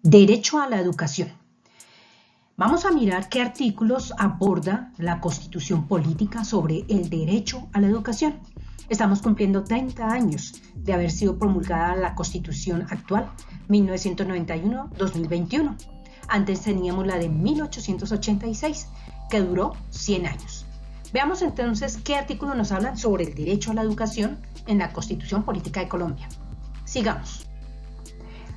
Derecho a la educación. Vamos a mirar qué artículos aborda la Constitución Política sobre el derecho a la educación. Estamos cumpliendo 30 años de haber sido promulgada la Constitución actual, 1991-2021. Antes teníamos la de 1886, que duró 100 años. Veamos entonces qué artículos nos hablan sobre el derecho a la educación en la Constitución Política de Colombia. Sigamos.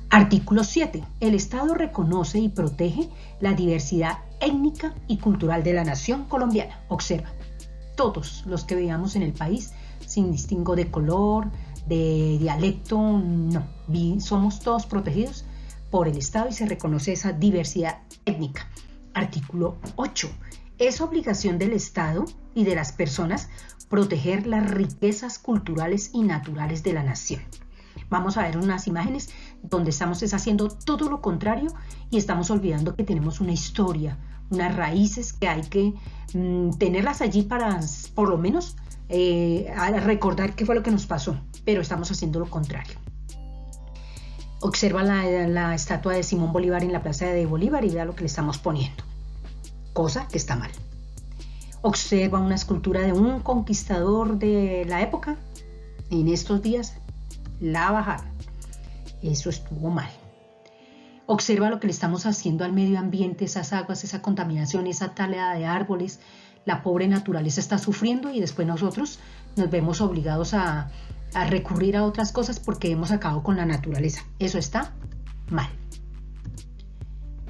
Artículo 7. El Estado reconoce y protege la diversidad étnica y cultural de la nación colombiana. Observa, todos los que veamos en el país, sin distingo de color, de dialecto, no. Somos todos protegidos por el Estado y se reconoce esa diversidad étnica. Artículo 8. Es obligación del Estado y de las personas proteger las riquezas culturales y naturales de la nación. Vamos a ver unas imágenes donde estamos haciendo todo lo contrario y estamos olvidando que tenemos una historia, unas raíces que hay que tenerlas allí para, por lo menos, recordar qué fue lo que nos pasó, pero estamos haciendo lo contrario. Observa la estatua de Simón Bolívar en la Plaza de Bolívar y vea lo que le estamos poniendo, cosa que está mal. Observa una escultura de un conquistador de la época, en estos días la bajaron. Eso estuvo mal. Observa lo que le estamos haciendo al medio ambiente, esas aguas, esa contaminación, esa tala de árboles. La pobre naturaleza está sufriendo y después nosotros nos vemos obligados a recurrir a otras cosas porque hemos acabado con la naturaleza. Eso está mal.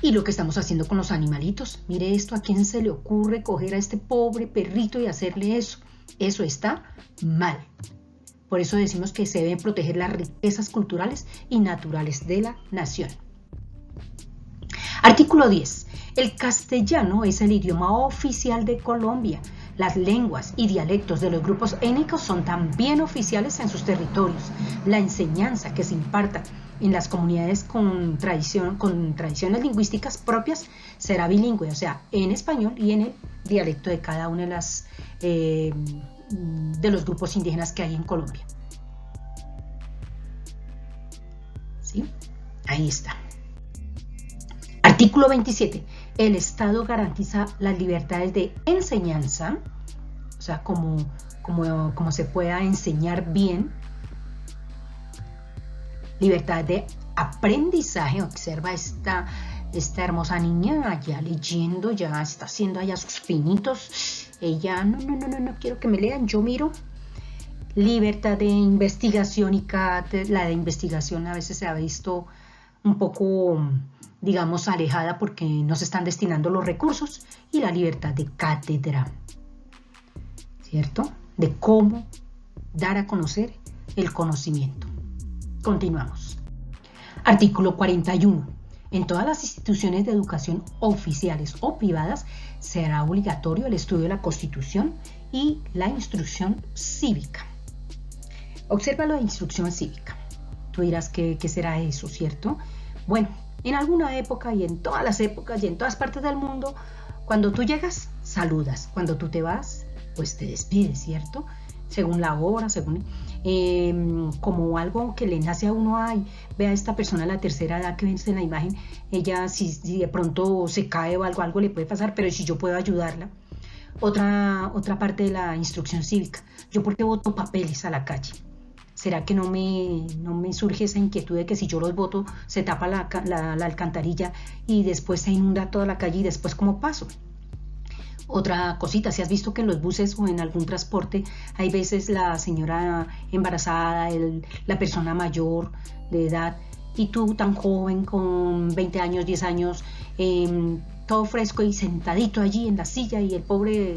Y lo que estamos haciendo con los animalitos. Mire esto, ¿a quién se le ocurre coger a este pobre perrito y hacerle eso? Eso está mal. Por eso decimos que se deben proteger las riquezas culturales y naturales de la nación. Artículo 10. El castellano es el idioma oficial de Colombia. Las lenguas y dialectos de los grupos étnicos son también oficiales en sus territorios. La enseñanza que se imparta en las comunidades con tradiciones lingüísticas propias será bilingüe, o sea, en español y en el dialecto de cada una de los grupos indígenas que hay en Colombia. ¿Sí? Ahí está. Artículo 27. El Estado garantiza las libertades de enseñanza, o sea, como se pueda enseñar bien, libertad de aprendizaje. Observa esta hermosa niña allá leyendo, ya está haciendo allá sus pinitos. Ella, no quiero que me lean, yo miro. Libertad de investigación y la de investigación a veces se ha visto un poco, digamos, alejada porque no se están destinando los recursos. Y la libertad de cátedra, ¿cierto? De cómo dar a conocer el conocimiento. Continuamos. Artículo 41. En todas las instituciones de educación oficiales o privadas será obligatorio el estudio de la Constitución y la instrucción cívica. Observa la instrucción cívica. Tú dirás, ¿qué será eso, cierto? Bueno, en alguna época y en todas las épocas y en todas partes del mundo, cuando tú llegas, saludas. Cuando tú te vas, pues te despides, ¿cierto? Según la hora, como algo que le nace a uno. Ay, ve a esta persona de la tercera edad que ves en la imagen, ella si de pronto se cae o algo le puede pasar, pero si yo puedo ayudarla. Otra parte de la instrucción cívica. ¿Yo por qué boto papeles a la calle? ¿Será que no me surge esa inquietud de que si yo los boto se tapa la alcantarilla y después se inunda toda la calle y después cómo paso? Otra cosita, si has visto que en los buses o en algún transporte hay veces la señora embarazada, la persona mayor de edad y tú tan joven con 20 años, 10 años, todo fresco y sentadito allí en la silla y el pobre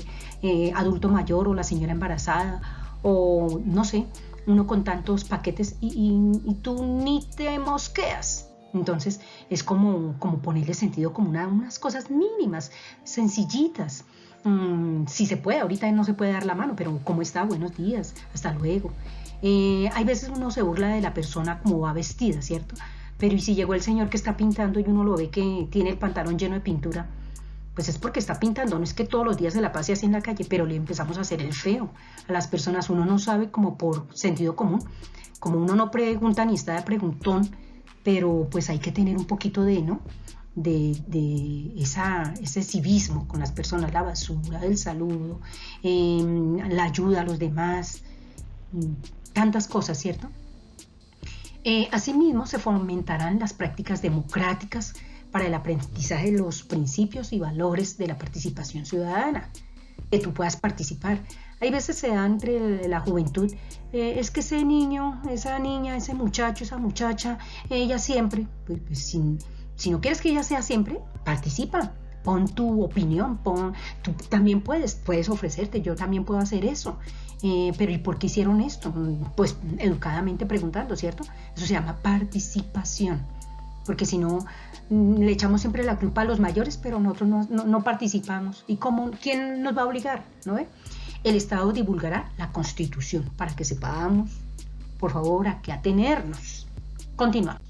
adulto mayor o la señora embarazada o no sé, uno con tantos paquetes y tú ni te mosqueas. Entonces es como ponerle sentido como unas cosas mínimas, sencillitas. Si se puede, ahorita no se puede dar la mano, pero ¿cómo está? Buenos días, hasta luego. Hay veces uno se burla de la persona como va vestida, ¿cierto? Pero ¿y si llegó el señor que está pintando y uno lo ve que tiene el pantalón lleno de pintura? Pues es porque está pintando, no es que todos los días se la pase así en la calle, pero le empezamos a hacer el feo a las personas. Uno no sabe como por sentido común, como uno no pregunta ni está de preguntón, pero pues hay que tener un poquito de, ¿no? Ese civismo con las personas, la basura, el saludo, la ayuda a los demás, tantas cosas, ¿cierto? Asimismo, se fomentarán las prácticas democráticas para el aprendizaje de los principios y valores de la participación ciudadana, que tú puedas participar. Hay veces se da entre la juventud, es que ese niño, esa niña, ese muchacho, esa muchacha, ella siempre, pues, si no quieres que ella sea siempre, participa, pon tu opinión, tú también puedes ofrecerte, yo también puedo hacer eso, pero ¿y por qué hicieron esto? Pues educadamente preguntando, ¿cierto? Eso se llama participación, porque si no, le echamos siempre la culpa a los mayores, pero nosotros no participamos. ¿Y quién nos va a obligar? ¿No ve? El Estado divulgará la Constitución para que sepamos, por favor, a qué atenernos. Continuamos.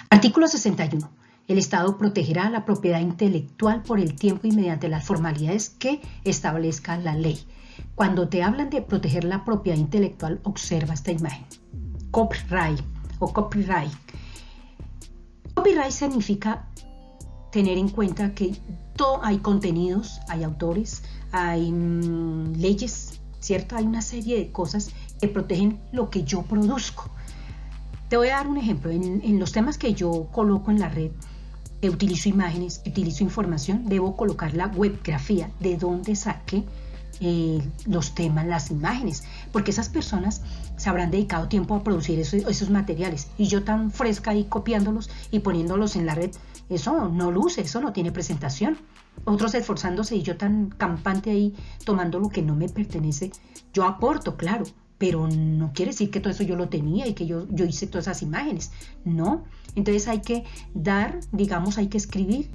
Artículo 61. El Estado protegerá la propiedad intelectual por el tiempo y mediante las formalidades que establezca la ley. Cuando te hablan de proteger la propiedad intelectual, observa esta imagen. Copyright o copyright. Copyright significa tener en cuenta que hay contenidos, hay autores, hay leyes, ¿cierto? Hay una serie de cosas que protegen lo que yo produzco. Te voy a dar un ejemplo. En los temas que yo coloco en la red, que utilizo imágenes, que utilizo información, debo colocar la webgrafía, de dónde saqué los temas, las imágenes, porque esas personas se habrán dedicado tiempo a producir esos materiales, y yo tan fresca ahí copiándolos y poniéndolos en la red, eso no luce, eso no tiene presentación. Otros esforzándose y yo tan campante ahí tomando lo que no me pertenece. Yo aporto, claro, pero no quiere decir que todo eso yo lo tenía y que yo hice todas esas imágenes, no. Entonces hay que hay que escribir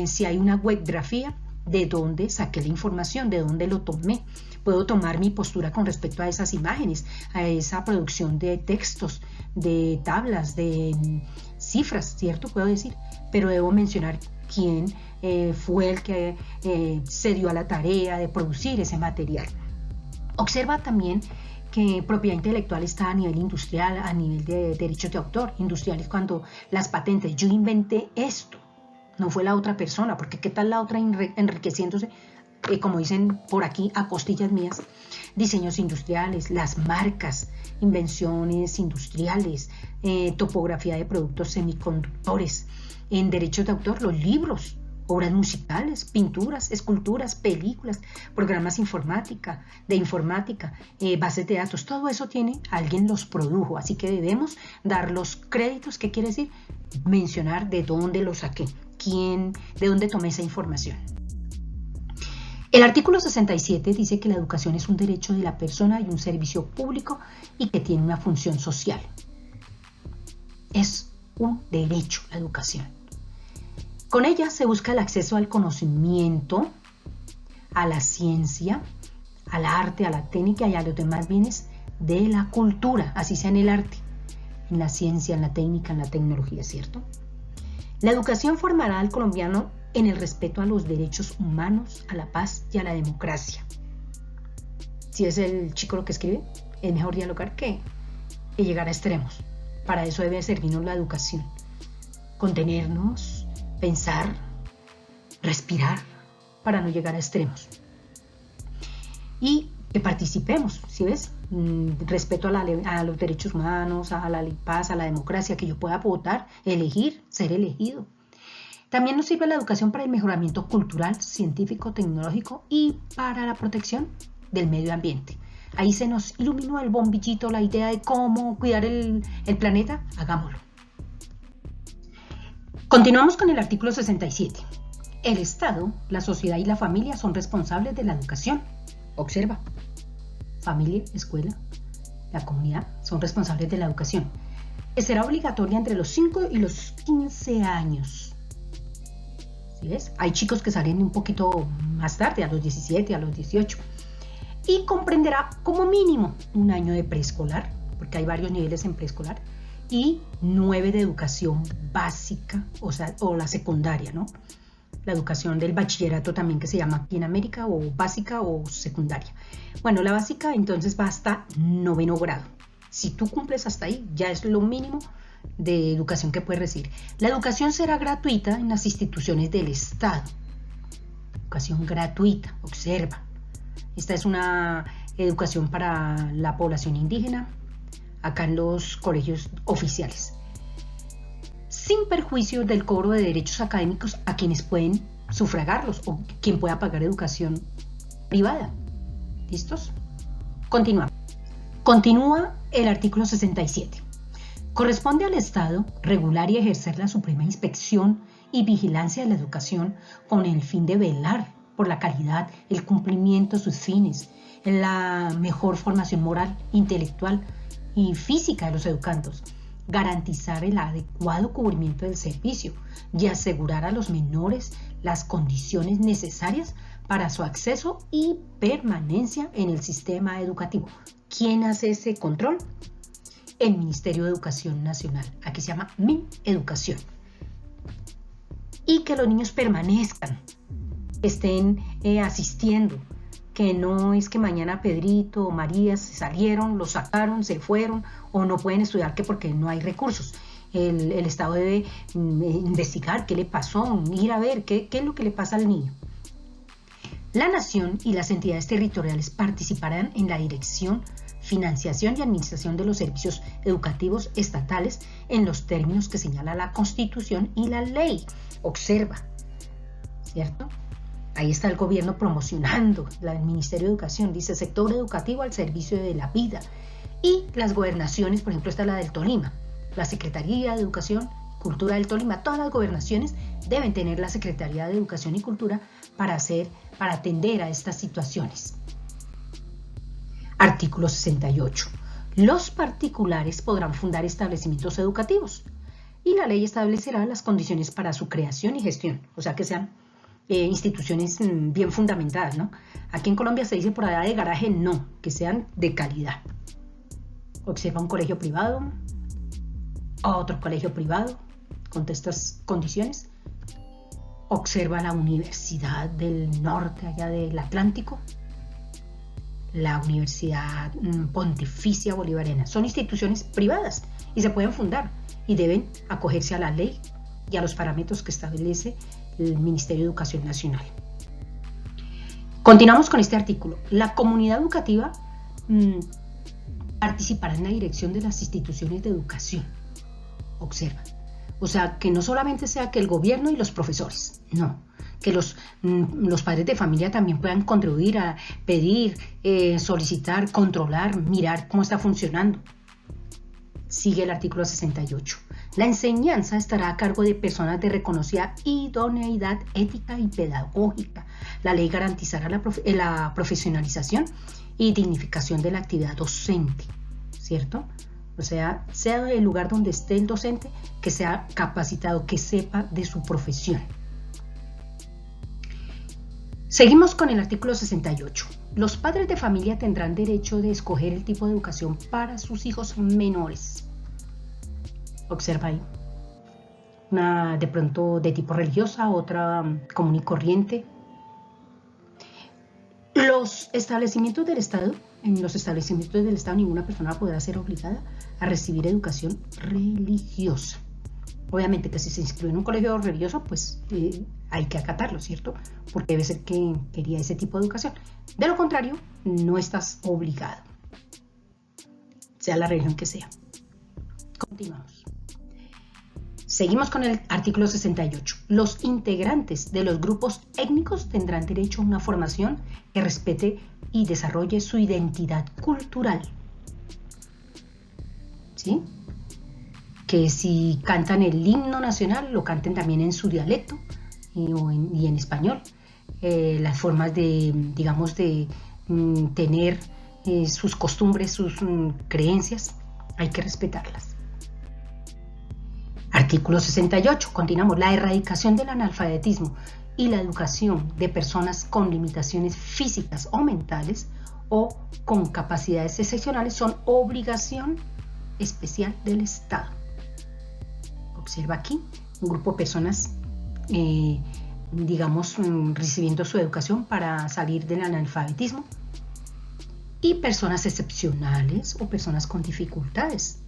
si hay una webgrafía, de dónde saqué la información, de dónde lo tomé. Puedo tomar mi postura con respecto a esas imágenes, a esa producción de textos, de tablas, de cifras, ¿cierto? Puedo decir, pero debo mencionar quién fue el que se dio a la tarea de producir ese material. Observa también que propiedad intelectual está a nivel industrial, a nivel de derechos de autor. Industrial es cuando las patentes, yo inventé esto, no fue la otra persona, porque qué tal la otra enriqueciéndose, como dicen por aquí, a costillas mías. Diseños industriales, las marcas, invenciones industriales, topografía de productos semiconductores. En derechos de autor, los libros, obras musicales, pinturas, esculturas, películas, programas de informática, bases de datos, todo eso alguien los produjo, así que debemos dar los créditos. ¿Qué quiere decir? Mencionar de dónde lo saqué, de dónde tomé esa información. El artículo 67 dice que la educación es un derecho de la persona y un servicio público y que tiene una función social. Es un derecho la educación. Con ella se busca el acceso al conocimiento, a la ciencia, al arte, a la técnica y a los demás bienes de la cultura, así sea en el arte, en la ciencia, en la técnica, en la tecnología, ¿cierto? La educación formará al colombiano en el respeto a los derechos humanos, a la paz y a la democracia. Si es el chico lo que escribe, es mejor dialogar que llegar a extremos. Para eso debe servirnos la educación. Contenernos, pensar, respirar, para no llegar a extremos. Y que participemos, ¿sí ves? Respeto a los derechos humanos, a la paz, a la democracia, que yo pueda votar, elegir, ser elegido. También nos sirve la educación para el mejoramiento cultural, científico, tecnológico y para la protección del medio ambiente. Ahí se nos iluminó el bombillito, la idea de cómo cuidar el planeta. Hagámoslo. Continuamos con el artículo 67. El Estado, la sociedad y la familia son responsables de la educación. Observa. Familia, escuela, la comunidad son responsables de la educación, que será obligatoria entre los 5 y los 15 años. ¿Sí ves? Hay chicos que salen un poquito más tarde, a los 17, a los 18. Y comprenderá como mínimo un año de preescolar, porque hay varios niveles en preescolar, y 9 de educación básica, o la secundaria, ¿no? La educación del bachillerato también, que se llama aquí en América, o básica o secundaria. Bueno, la básica entonces va hasta 9º grado. Si tú cumples hasta ahí, ya es lo mínimo de educación que puede recibir. La educación será gratuita en las instituciones del Estado. Educación gratuita, observa. Esta es una educación para la población indígena, acá en los colegios oficiales, sin perjuicio del cobro de derechos académicos a quienes pueden sufragarlos o quien pueda pagar educación privada. ¿Listos? Continuamos. Continúa el artículo 67. Corresponde al Estado regular y ejercer la suprema inspección y vigilancia de la educación con el fin de velar por la calidad, el cumplimiento de sus fines, la mejor formación moral, intelectual y física de los educandos, garantizar el adecuado cubrimiento del servicio y asegurar a los menores las condiciones necesarias para su acceso y permanencia en el sistema educativo. ¿Quién hace ese control? El Ministerio de Educación Nacional. Aquí se llama MinEducación. Y que los niños permanezcan, estén asistiendo, que no es que mañana Pedrito o María se salieron, los sacaron, se fueron o no pueden estudiar que porque no hay recursos. El Estado debe investigar qué le pasó, ir a ver qué es lo que le pasa al niño. La Nación y las entidades territoriales participarán en la dirección, financiación y administración de los servicios educativos estatales en los términos que señala la Constitución y la ley. Observa, ¿cierto? Ahí está el gobierno promocionando, el Ministerio de Educación, dice sector educativo al servicio de la vida. Y las gobernaciones, por ejemplo, está la del Tolima, la Secretaría de Educación, Cultura del Tolima, todas las gobernaciones deben tener la Secretaría de Educación y Cultura para atender a estas situaciones. Artículo 68. Los particulares podrán fundar establecimientos educativos y la ley establecerá las condiciones para su creación y gestión, o sea que sean instituciones bien fundamentadas, ¿no? Aquí en Colombia se dice por allá de garaje, no, que sean de calidad. Observa un colegio privado, otro colegio privado con estas condiciones. Observa la Universidad del Norte, allá del Atlántico, la Universidad Pontificia Bolivariana. Son instituciones privadas y se pueden fundar y deben acogerse a la ley y a los parámetros que establece el Ministerio de Educación Nacional. Continuamos con este artículo. La comunidad educativa participará en la dirección de las instituciones de educación. Observa. O sea, que no solamente sea que el gobierno y los profesores, no, que los padres de familia también puedan contribuir a pedir, solicitar, controlar, mirar cómo está funcionando. Sigue el artículo 68. La enseñanza estará a cargo de personas de reconocida idoneidad ética y pedagógica. La ley garantizará la profesionalización y dignificación de la actividad docente, ¿cierto? O sea el lugar donde esté el docente, que sea capacitado, que sepa de su profesión. Seguimos con el artículo 68. Los padres de familia tendrán derecho de escoger el tipo de educación para sus hijos menores. Observa ahí. Una de pronto de tipo religiosa, otra común y corriente. Los establecimientos del Estado, en los establecimientos del Estado ninguna persona podrá ser obligada a recibir educación religiosa. Obviamente que si se inscribe en un colegio religioso, pues hay que acatarlo, ¿cierto? Porque debe ser que quería ese tipo de educación. De lo contrario, no estás obligado, sea la religión que sea. Continuamos. Seguimos con el artículo 68. Los integrantes de los grupos étnicos tendrán derecho a una formación que respete y desarrolle su identidad cultural. ¿Sí? Que si cantan el himno nacional, lo canten también en su dialecto y en español. Las formas de, digamos, de tener sus costumbres, sus creencias, hay que respetarlas. Artículo 68. Continuamos. La erradicación del analfabetismo y la educación de personas con limitaciones físicas o mentales o con capacidades excepcionales son obligación especial del Estado. Observa aquí un grupo de personas, digamos, recibiendo su educación para salir del analfabetismo y personas excepcionales o personas con dificultades.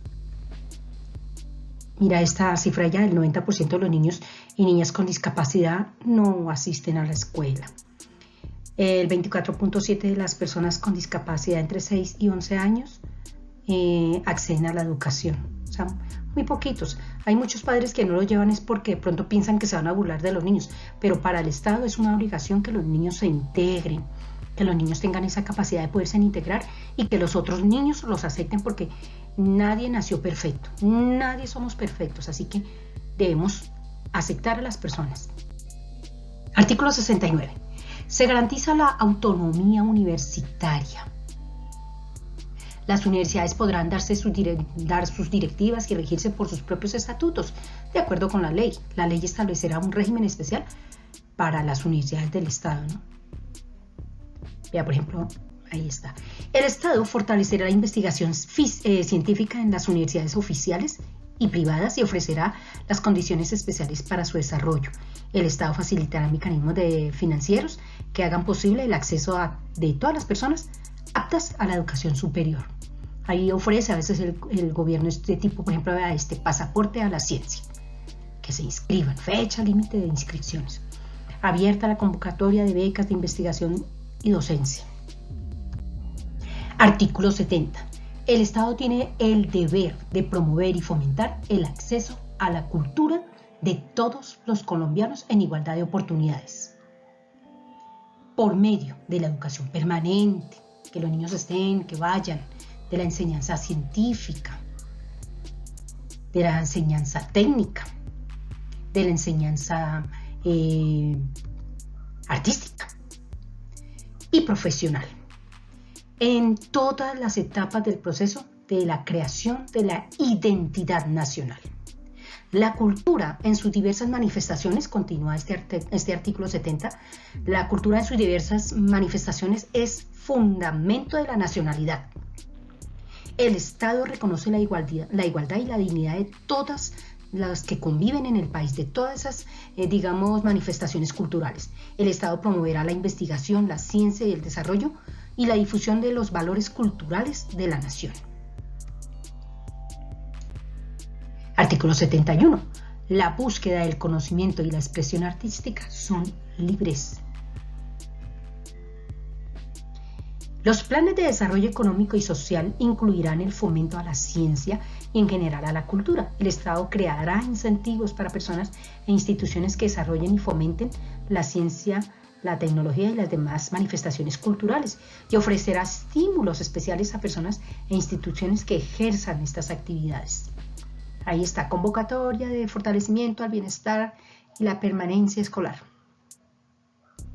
Mira, esta cifra ya del 90% de los niños y niñas con discapacidad no asisten a la escuela. El 24.7% de las personas con discapacidad entre 6 y 11 años acceden a la educación. O sea, muy poquitos. Hay muchos padres que no lo llevan es porque de pronto piensan que se van a burlar de los niños, pero para el Estado es una obligación que los niños se integren, que los niños tengan esa capacidad de poderse integrar y que los otros niños los acepten, porque nadie nació perfecto, nadie somos perfectos, así que debemos aceptar a las personas. Artículo 69. Se garantiza la autonomía universitaria. Las universidades podrán dar sus directivas y regirse por sus propios estatutos, de acuerdo con la ley. La ley establecerá un régimen especial para las universidades del Estado, ¿no? Vea, por ejemplo, ahí está. El Estado fortalecerá la investigación científica en las universidades oficiales y privadas y ofrecerá las condiciones especiales para su desarrollo. El Estado facilitará mecanismos financieros que hagan posible el acceso de todas las personas aptas a la educación superior. Ahí ofrece a veces el gobierno este tipo, por ejemplo, este pasaporte a la ciencia, que se inscriban, fecha límite de inscripciones. Abierta la convocatoria de becas de investigación y docencia. Artículo 70. El Estado tiene el deber de promover y fomentar el acceso a la cultura de todos los colombianos en igualdad de oportunidades, por medio de la educación permanente, que los niños estén, que vayan, de la enseñanza científica, de la enseñanza técnica, de la enseñanza artística y profesional, en todas las etapas del proceso de la creación de la identidad nacional. La cultura en sus diversas manifestaciones, continúa este artículo 70, la cultura en sus diversas manifestaciones es fundamento de la nacionalidad. El Estado reconoce la igualdad y la dignidad de todas las que conviven en el país, de todas esas, manifestaciones culturales. El Estado promoverá la investigación, la ciencia y el desarrollo y la difusión de los valores culturales de la nación. Artículo 71. La búsqueda del conocimiento y la expresión artística son libres. Los planes de desarrollo económico y social incluirán el fomento a la ciencia y en general a la cultura. El Estado creará incentivos para personas e instituciones que desarrollen y fomenten la ciencia, la tecnología y las demás manifestaciones culturales, y ofrecerá estímulos especiales a personas e instituciones que ejerzan estas actividades. Ahí está, convocatoria de fortalecimiento al bienestar y la permanencia escolar,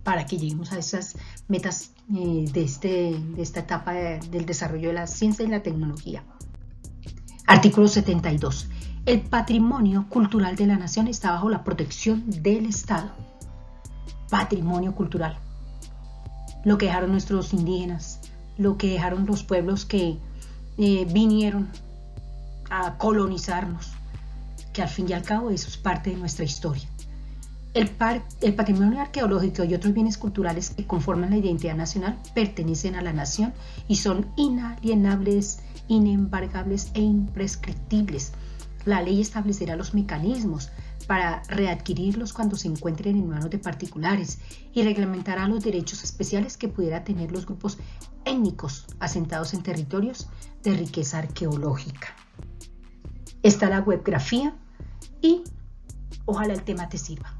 para que lleguemos a esas metas de esta etapa del desarrollo de la ciencia y la tecnología. Artículo 72. El patrimonio cultural de la nación está bajo la protección del Estado. Patrimonio cultural. Lo que dejaron nuestros indígenas, lo que dejaron los pueblos que vinieron a colonizarnos, que al fin y al cabo eso es parte de nuestra historia. El patrimonio arqueológico y otros bienes culturales que conforman la identidad nacional pertenecen a la nación y son inalienables, inembargables e imprescriptibles. La ley establecerá los mecanismos para readquirirlos cuando se encuentren en manos de particulares y reglamentará los derechos especiales que pudiera tener los grupos étnicos asentados en territorios de riqueza arqueológica. Está la webgrafía y ojalá el tema te sirva.